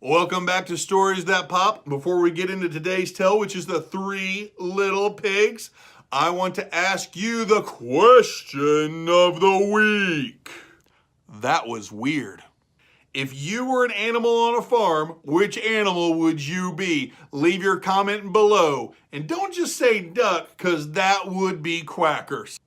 Welcome back to Stories That Pop. Before we get into today's tale, which is the Three Little Pigs, I want to ask you the question of the week. That was weird. If you were an animal on a farm, which animal would you be? Leave your comment below. And don't just say duck, because that would be quackers.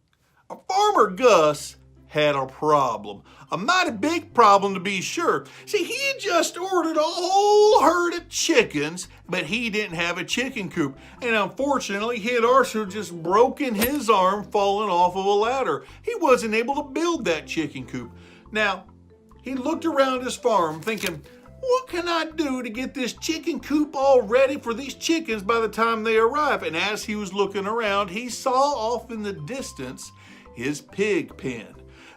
A farmer Gus had a problem. A mighty big problem, to be sure. See, he had just ordered a whole herd of chickens, but he didn't have a chicken coop. And unfortunately, he had also just broken his arm falling off of a ladder. He wasn't able to build that chicken coop. Now, he looked around his farm thinking, what can I do to get this chicken coop all ready for these chickens by the time they arrive? And as he was looking around, he saw off in the distance his pig pen.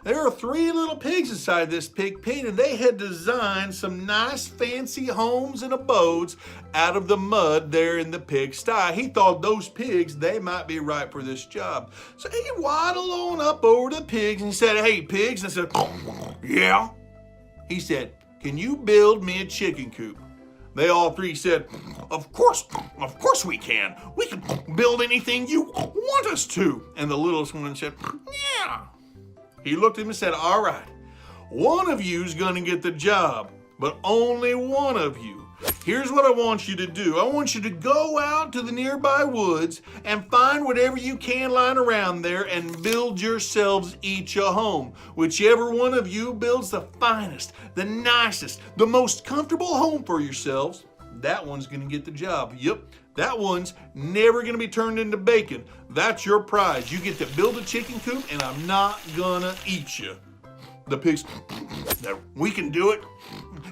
There are three little pigs inside this pig pen, and they had designed some nice fancy homes and abodes out of the mud there in the pigsty. He thought those pigs, they might be right for this job. So he waddled on up over to the pigs and he said, hey pigs, and I said, yeah. He said, can you build me a chicken coop? They all three said, of course we can. We can build anything you want us to. And the littlest one said, yeah. He looked at him and said, all right, one of you's gonna get the job, but only one of you. Here's what I want you to do. I want you to go out to the nearby woods and find whatever you can lying around there and build yourselves each a home. Whichever one of you builds the finest, the nicest, the most comfortable home for yourselves, that one's gonna get the job. Yep, that one's never gonna be turned into bacon. That's your prize. You get to build a chicken coop and I'm not gonna eat you. The pigs, we can do it.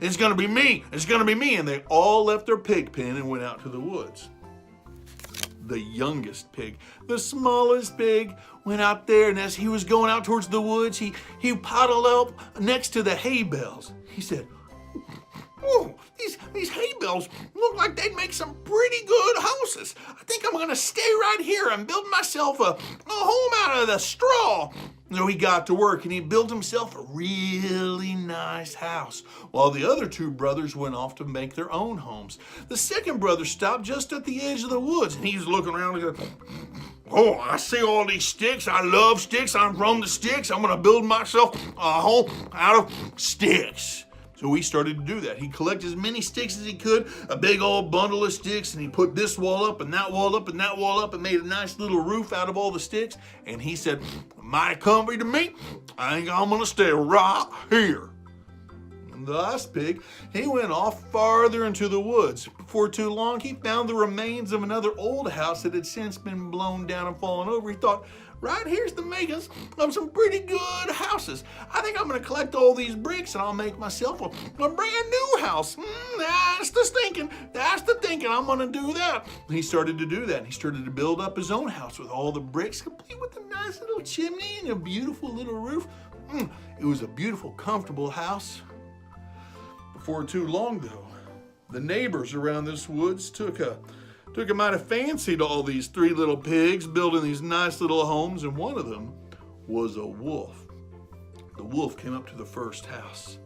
It's gonna be me. It's gonna be me. And they all left their pig pen and went out to the woods. The youngest pig, the smallest pig, went out there, and as he was going out towards the woods, he paddled up next to the hay bales. He said, oh, these hay bales look like they'd make some pretty good houses. I think I'm gonna stay right here and build myself a home out of the straw. So he got to work and he built himself a really nice house while the other two brothers went off to make their own homes. The second brother stopped just at the edge of the woods and he was looking around and said, oh, I see all these sticks. I love sticks. I'm from the sticks. I'm gonna build myself a home out of sticks. So he started to do that. He collected as many sticks as he could, a big old bundle of sticks, and he put this wall up and that wall up and that wall up and made a nice little roof out of all the sticks. And he said, mighty comfy to me. I think I'm gonna stay right here. And the last pig, he went off farther into the woods. Before too long, he found the remains of another old house that had since been blown down and fallen over. He thought, right here's the makings of some pretty good houses. I think I'm gonna collect all these bricks and I'll make myself a brand new house. That's the thinking, I'm gonna do that. He started to do that. He started to build up his own house with all the bricks, complete with a nice little chimney and a beautiful little roof. It was a beautiful, comfortable house. Before too long though, the neighbors around this woods took a mighty fancy to all these three little pigs building these nice little homes, and one of them was a wolf. The wolf came up to the first house.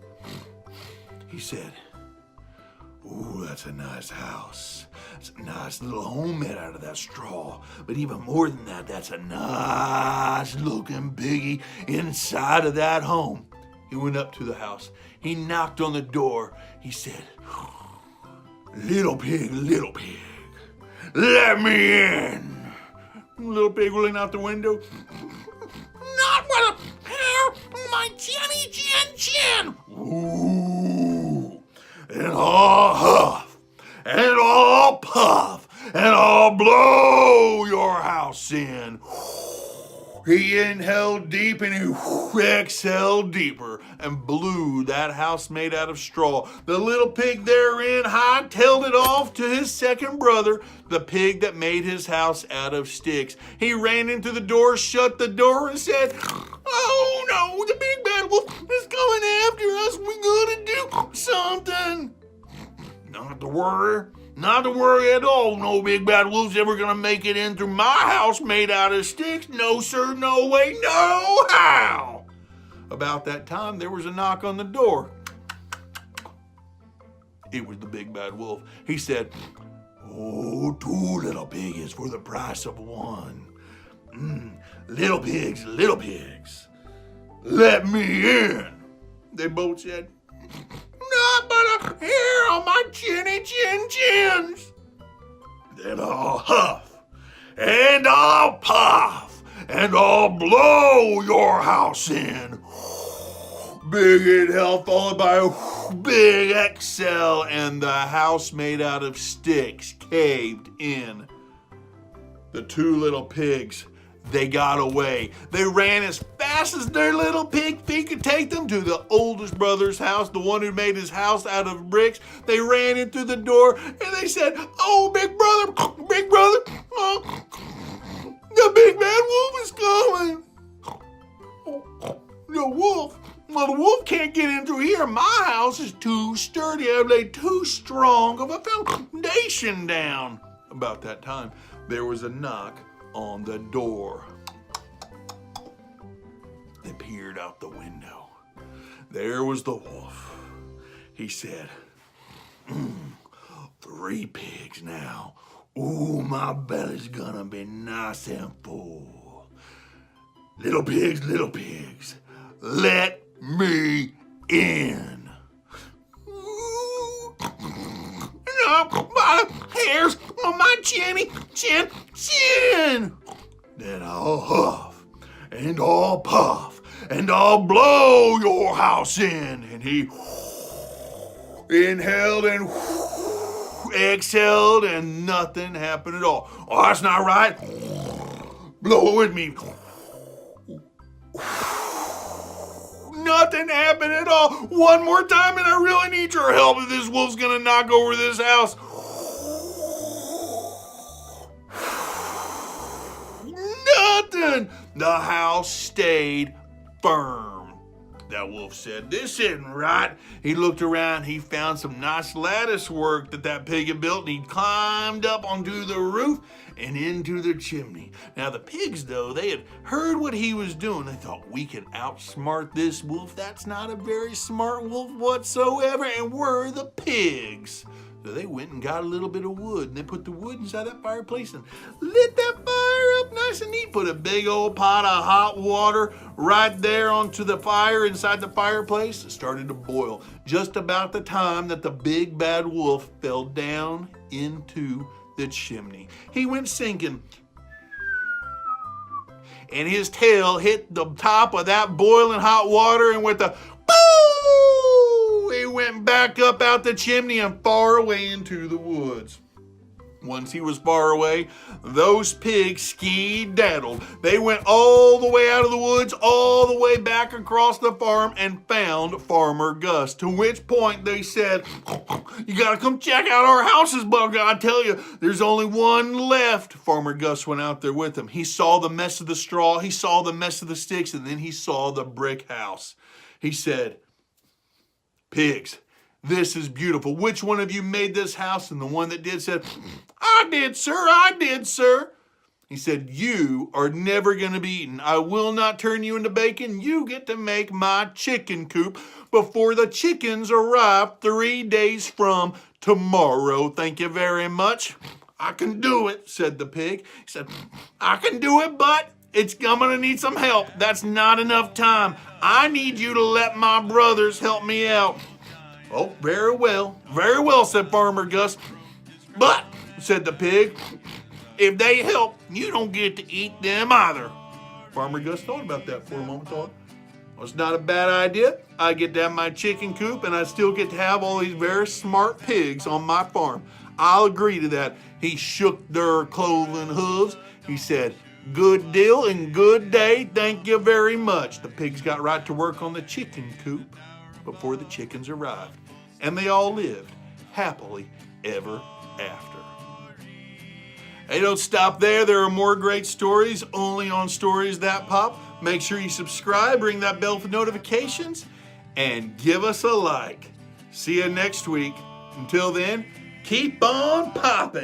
He said, ooh, that's a nice house. It's a nice little home made out of that straw. But even more than that, that's a nice looking piggy inside of that home. He went up to the house. He knocked on the door. He said, little pig, let me in. Little pig looking out the window. Not with a hair, my chinny chin. Ooh. And I'll huff, and I'll puff, and I'll blow your house in. He inhaled deep and he exhaled deeper and blew that house made out of straw. The little pig therein hightailed it off to his second brother, the pig that made his house out of sticks. He ran into the door, shut the door, and said, oh no, the big bad wolf is coming after us. We gotta do something. Not to worry at all. No big bad wolf's ever gonna make it in through my house made out of sticks. No sir, no way, no how. About that time, there was a knock on the door. It was the big bad wolf. He said, "Oh, 2 little piggies for the price of 1. Little pigs, let me in." They both said, "Not but a hair on my chinny chins." Then I'll huff, and I'll puff, and I'll blow your house in. Big inhale followed by a big exhale, and the house made out of sticks caved in. The 2 little pigs, they got away. They ran as fast as their little pig feet could take them to the oldest brother's house, the one who made his house out of bricks. They ran in through the door and they said, "Oh, big brother, the big bad wolf is coming." The wolf can't get in through here. My house is too sturdy. I've laid too strong of a foundation down. About that time, there was a knock on the door. They peered out the window. There was the wolf. He said, 3 pigs now. Ooh, my belly's gonna be nice and full. Little pigs, let me in. My hairs on my chin. Then I'll huff, and I'll puff, and I'll blow your house in. And he inhaled and exhaled, and nothing happened at all. Oh, that's not right. Blow it with me. Nothing happened at all. One more time, and I really need your help if this wolf's gonna knock over this house. Nothing. The house stayed firm. That wolf said, "This isn't right." He looked around. He found some nice lattice work that pig had built, and he climbed up onto the roof and into the chimney. Now the pigs, though, they had heard what he was doing. They thought, "We can outsmart this wolf. That's not a very smart wolf whatsoever, and we're the pigs." So they went and got a little bit of wood, and they put the wood inside that fireplace and lit that fire up nice and neat. Put a big old pot of hot water right there onto the fire inside the fireplace. It started to boil just about the time that the big bad wolf fell down into the chimney. He went sinking, and his tail hit the top of that boiling hot water, and with the boo, he went back up out the chimney and far away into the woods. Once he was far away, those pigs ski-daddled. They went all the way out of the woods, all the way back across the farm, and found Farmer Gus. To which point they said, "You gotta come check out our houses, but I tell you, there's only one left." Farmer Gus went out there with them. He saw the mess of the straw, he saw the mess of the sticks, and then he saw the brick house. He said, "Pigs, this is beautiful. Which one of you made this house?" And the one that did said, I did, sir. He said, "You are never going to be eaten. I will not turn you into bacon. You get to make my chicken coop before the chickens arrive 3 days from tomorrow. Thank you very much." "I can do it," said the pig. He said, "I can do it, but I'm going to need some help. That's not enough time. I need you to let my brothers help me out." "Oh, very well, said Farmer Gus. "But," said the pig, "if they help, you don't get to eat them either." Farmer Gus thought about that for a moment, thought, "Well, it's not a bad idea. I get to have my chicken coop, and I still get to have all these very smart pigs on my farm. I'll agree to that." He shook their cloven hooves. He said, "Good deal and good day. Thank you very much." The pigs got right to work on the chicken coop before the chickens arrived, and they all lived happily ever after. Hey, don't stop there. There are more great stories only on Stories That Pop. Make sure you subscribe, ring that bell for notifications, and give us a like. See you next week. Until then, keep on popping.